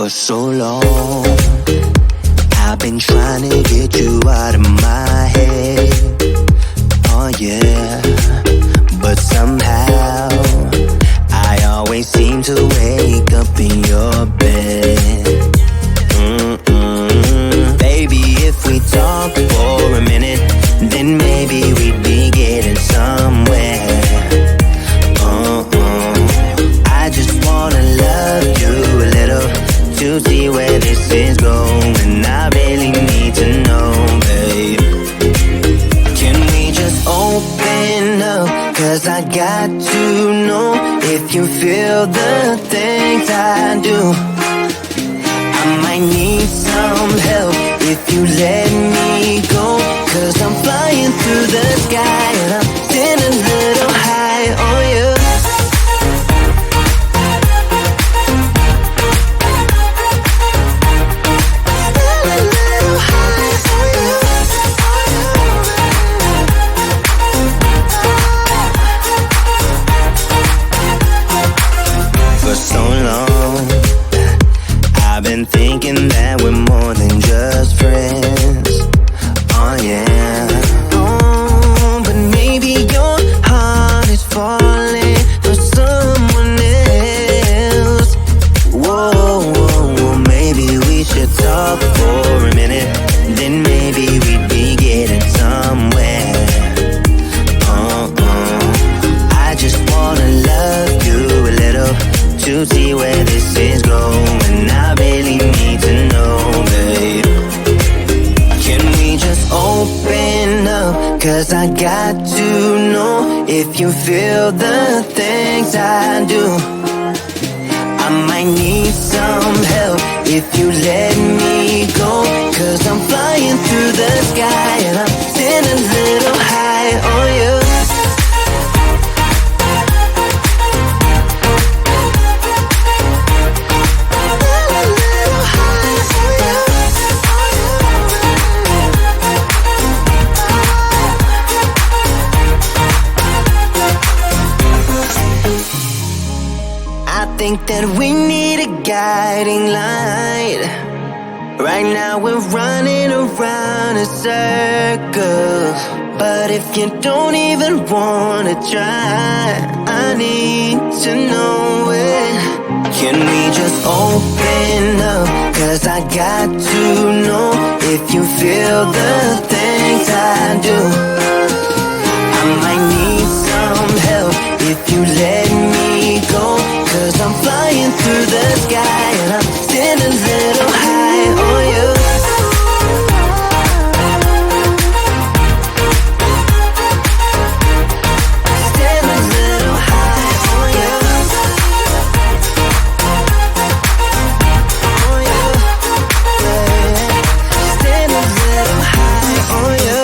For so long, I've been trying to get you out of my head. Oh yeah, but somehow I always seem to wake up in your bed. Baby, if we talk for a minute, then maybe we'd be getting somewhere. I just wanna love you a little to see where this is going. I really need to know, babe. Can we just open up? 'Cause I got to know if you feel the things I do. I might need some help if you let me go. 'Cause I'm flying through the sky and I'm getting a little high on you. For so long, I've been thinking that we're more than just friends. Oh yeah. Oh, but maybe your heart is falling for someone else. Whoa, whoa, whoa, maybe we should talk for a minute. Then maybe we'd be getting somewhere. I just wanna love you a little to see where this is going. I really need to know, babe. Can we just open up? 'Cause I got to know if you feel the things I do. I might need some help if you let me go. 'Cause I'm flying through the sky and I'm getting a little high on you. I think that we need a guiding light. Right now we're running around in circles. But if you don't even wanna try, I need to know it. Can we just open up? 'Cause I got to know if you feel the things I do. I might need some help if you let me go. 'Cause I'm flying through the sky and I'm getting a little high on you. Getting a little high on you. On you. Yeah. Getting a little high on you.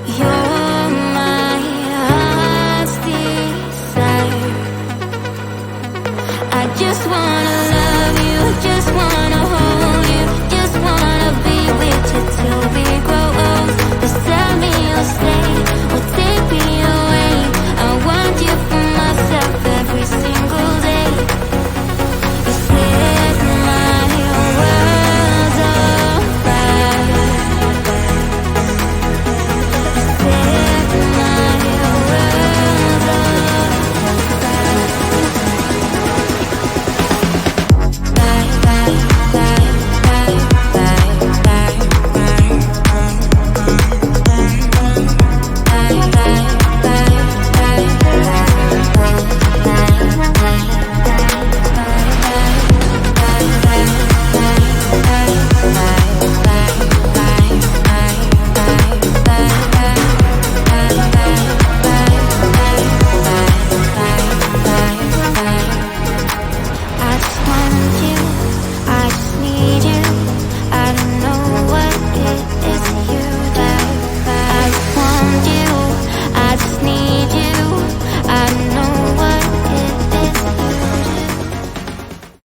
You're